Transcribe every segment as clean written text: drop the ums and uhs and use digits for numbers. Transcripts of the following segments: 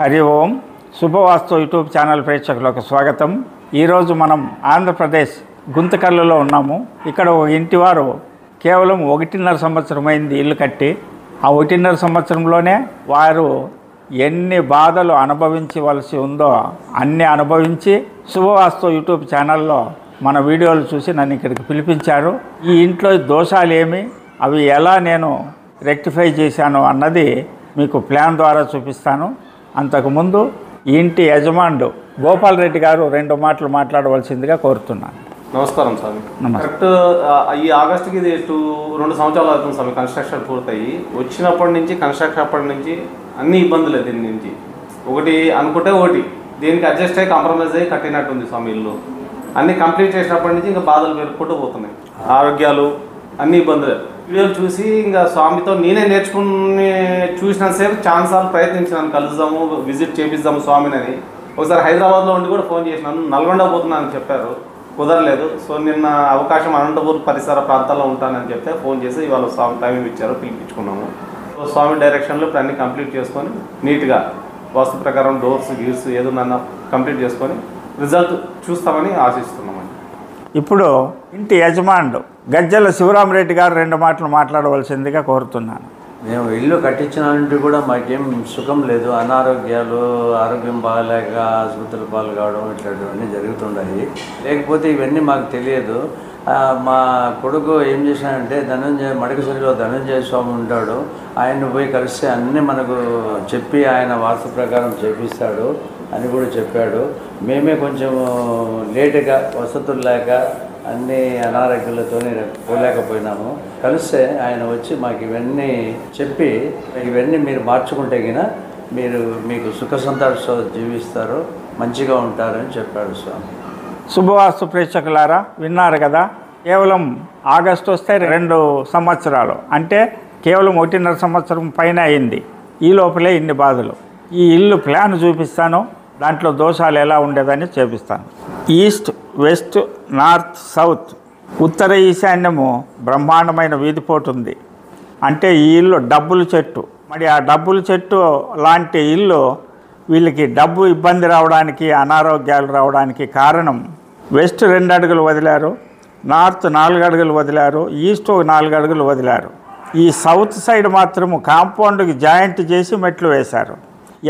హరి ఓం శుభవాస్తు YouTube channel ప్రేక్షకులకు స్వాగతం. ఈరోజు మనం ఆంధ్రప్రదేశ్ గుంతకల్లులో ఉన్నాము. ఇక్కడ ఒక ఇంటివారు కేవలం 1.5 సంవత్సరం అయింది ఇల్లు కట్టి. ఆ 1.5 సంవత్సరంలోనే వారు ఎన్ని బాధలు అనుభవించవలసి ఉందో అన్నీ అనుభవించి శుభవాస్తు యూట్యూబ్ ఛానల్లో మన వీడియోలు చూసి నన్ను ఇక్కడికి పిలిపించారు. ఈ ఇంట్లో దోషాలు ఏమి, అవి ఎలా నేను రెక్టిఫై చేశాను అన్నది మీకు ప్లాన్ ద్వారా చూపిస్తాను. అంతకుముందు ఈ ఇంటి యజమానుడు గోపాల్ రెడ్డి గారు 2 మాటలు మాట్లాడవలసిందిగా కోరుతున్నాను. నమస్కారం స్వామి. కరెక్ట్ ఈ ఆగస్టుకి ఇది 2 సంవత్సరాలు అవుతుంది స్వామి కన్స్ట్రక్షన్ పూర్తయి. వచ్చినప్పటి నుంచి కన్స్ట్రక్షన్ అప్పటి నుంచి అన్ని ఇబ్బందులే. దీని నుంచి ఒకటి అనుకుంటే ఒకటి దీనికి అడ్జస్ట్ అయ్యి కాంప్రమైజ్ అయ్యి కట్టినట్టుంది స్వామి ఇల్లు. అన్నీ కంప్లీట్ చేసినప్పటి నుంచి ఇంకా బాధలు పెరుగుకుంటూ పోతున్నాయి. ఆరోగ్యాలు అన్ని ఇబ్బందులే. వీడియోలు చూసి ఇంకా స్వామితో నేనే నేర్చుకుని చూసినంతసేపు ఛాన్సార్లు ప్రయత్నించినాను, కలుద్దాము, విజిట్ చేపిద్దాము స్వామిని అని. ఒకసారి హైదరాబాద్లో ఉండి కూడా ఫోన్ చేసినాను, నల్గొండ పోతున్నానని చెప్పారు, కుదరలేదు. సో నిన్న అవకాశం అనంతపూర్ పరిసర ప్రాంతాల్లో ఉంటానని చెప్తే ఫోన్ చేసి ఇవాళ స్వామి టైం ఇచ్చారు, పిలిపించుకున్నాము. సో స్వామి డైరెక్షన్లో ఇప్పుడు అన్ని కంప్లీట్ చేసుకొని నీట్గా వాస్తు ప్రకారం డోర్స్ గీర్స్ ఏదన్నా కంప్లీట్ చేసుకొని రిజల్ట్ చూస్తామని ఆశిస్తున్నామండి. ఇప్పుడు ఇంటి యజమానుడు గజ్జల శివరామరెడ్డి గారు 2 మాటలు మాట్లాడవలసిందిగా కోరుతున్నాను. మేము ఇల్లు కట్టించినంటే కూడా మాకేం సుఖం లేదు. అనారోగ్యాలు, ఆరోగ్యం బాగాలేక ఆసుపత్రుల పాలు కావడం ఇట్లాంటివన్నీ జరుగుతున్నాయి. లేకపోతే ఇవన్నీ మాకు తెలియదు. మా కొడుకు ఏం చేశానంటే మడకసిరిలో ధనంజయ స్వామి ఉంటాడు, ఆయన్ని పోయి కలిస్తే అన్నీ మనకు చెప్పి ఆయన వాస్తు ప్రకారం చేపిస్తాడు అని కూడా చెప్పాడు. మేమే కొంచెం లేటుగా వసతులు లేక అన్ని అనారోగ్యాలతోనే పోలేకపోయినాము. కలిస్తే ఆయన వచ్చి మాకు ఇవన్నీ చెప్పి ఇవన్నీ మీరు మార్చుకుంటే గిన మీకు సుఖ సంతోషాలు జీవిస్తారు, మంచిగా ఉంటారని చెప్పాడు స్వామి. శుభవాస్తు ప్రేక్షకులారా, విన్నారు కదా. కేవలం ఆగస్టు వస్తే 2 సంవత్సరాలు, అంటే కేవలం 1.5 సంవత్సరం పైన అయింది. ఈ లోపలే ఇన్ని బాధలు. ఈ ఇల్లు ప్లాన్ చూపిస్తాను, దాంట్లో దోషాలు ఎలా ఉండేదని చూపిస్తాను. ఈస్ట్, వెస్ట్, నార్త్, సౌత్, ఉత్తర ఈశాన్యము బ్రహ్మాండమైన వీధిపోటు ఉంది. అంటే ఈ ఇల్లు డబ్బుల చెట్టు. మరి ఆ డబ్బుల చెట్టు లాంటి ఇల్లు వీళ్ళకి డబ్బు ఇబ్బంది రావడానికి, అనారోగ్యాలు రావడానికి కారణం వెస్ట్ 2 అడుగులు వదిలారు, నార్త్ 4 అడుగులు వదిలారు, ఈస్ట్ 4 అడుగులు వదిలారు. ఈ సౌత్ సైడ్ మాత్రము కాంపౌండ్కి జాయింట్ చేసి మెట్లు వేశారు.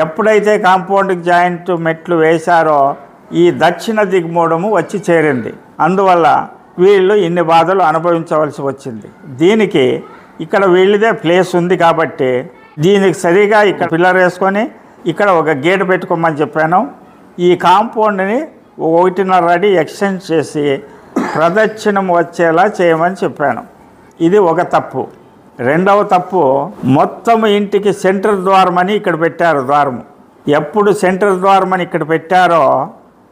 ఎప్పుడైతే కాంపౌండ్కి జాయింట్ మెట్లు వేశారో ఈ దక్షిణ దిగ్మూడము వచ్చి చేరింది. అందువల్ల వీళ్ళు ఇన్ని బాధలు అనుభవించవలసి వచ్చింది. దీనికి ఇక్కడ వీళ్ళదే ప్లేస్ ఉంది కాబట్టి దీనికి సరిగా ఇక్కడ పిల్లర్ వేసుకొని ఇక్కడ ఒక గేట్ పెట్టుకోమని చెప్పాను. ఈ కాంపౌండ్ని 1.5 అడి ఎక్స్టెండ్ చేసి ప్రదక్షిణం వచ్చేలా చేయమని చెప్పాను. ఇది ఒక తప్పు. రెండవ తప్పు, మొత్తం ఇంటికి సెంటర్ ద్వారమని ఇక్కడ పెట్టారు. ద్వారము ఎప్పుడు సెంటర్ ద్వారమని ఇక్కడ పెట్టారో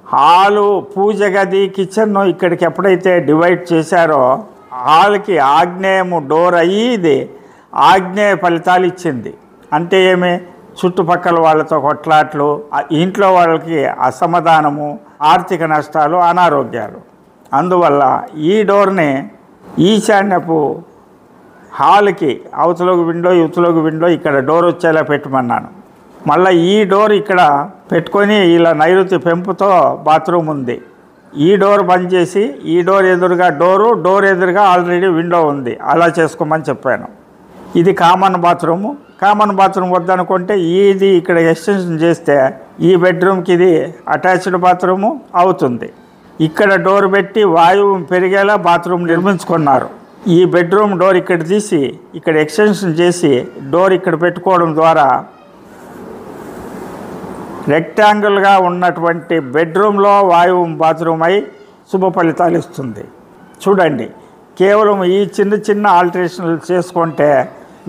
హాలు, పూజ గది, కిచెన్ ఇక్కడికి ఎప్పుడైతే డివైడ్ చేశారో హాల్కి ఆగ్నేయము డోర్ అయ్యి ఇది ఆగ్నేయ ఫలితాలు ఇచ్చింది. అంటే ఏమి, చుట్టుపక్కల వాళ్ళతో కొట్లాట్లు, ఇంట్లో వాళ్ళకి అసమాధానము, ఆర్థిక నష్టాలు, అనారోగ్యాలు. అందువల్ల ఈ డోర్ని ఈశాన్యపు హాల్కి అవతలకు విండో, యువతలకు విండో ఇక్కడ డోర్ వచ్చేలా పెట్టమన్నాను. మళ్ళీ ఈ డోర్ ఇక్కడ పెట్టుకొని ఇలా నైరుతి పెంపుతో బాత్రూమ్ ఉంది. ఈ డోర్ బంద్ చేసి ఈ డోర్ ఎదురుగా డోర్ ఎదురుగా ఆల్రెడీ విండో ఉంది, అలా చేసుకోమని చెప్పాను. ఇది కామన్ బాత్రూము. కామన్ బాత్రూమ్ వద్దనుకుంటే ఇది ఇక్కడ ఎక్స్టెన్షన్ చేస్తే ఈ బెడ్రూమ్కి ఇది అటాచ్డ్ బాత్రూము అవుతుంది. ఇక్కడ డోర్ పెట్టి వాయువు పెరిగేలా బాత్రూమ్ నిర్మించుకున్నారు. ఈ బెడ్రూమ్ డోర్ ఇక్కడ తీసి ఇక్కడ ఎక్స్టెన్షన్ చేసి డోర్ ఇక్కడ పెట్టుకోవడం ద్వారా రెక్టాంగిల్గా ఉన్నటువంటి బెడ్రూమ్లో వాయువు బాత్రూమ్ అయి శుభ ఫలితాలు ఇస్తుంది. చూడండి, కేవలం ఈ చిన్న ఆల్టరేషన్లు చేసుకుంటే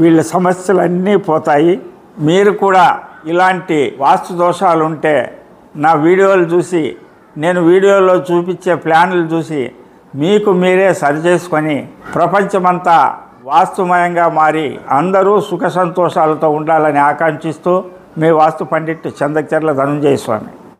వీళ్ళ సమస్యలన్నీ పోతాయి. మీరు కూడా ఇలాంటి వాస్తు దోషాలు ఉంటే నా వీడియోలు చూసి, నేను వీడియోలో చూపించే ప్లాన్లు చూసి మీకు మీరే సరిచేసుకొని ప్రపంచమంతా వాస్తుమయంగా మారి అందరూ సుఖ సంతోషాలతో ఉండాలని ఆకాంక్షిస్తూ మీ వాస్తు పండిట్ చందకచర్ల ధనంజయ స్వామి.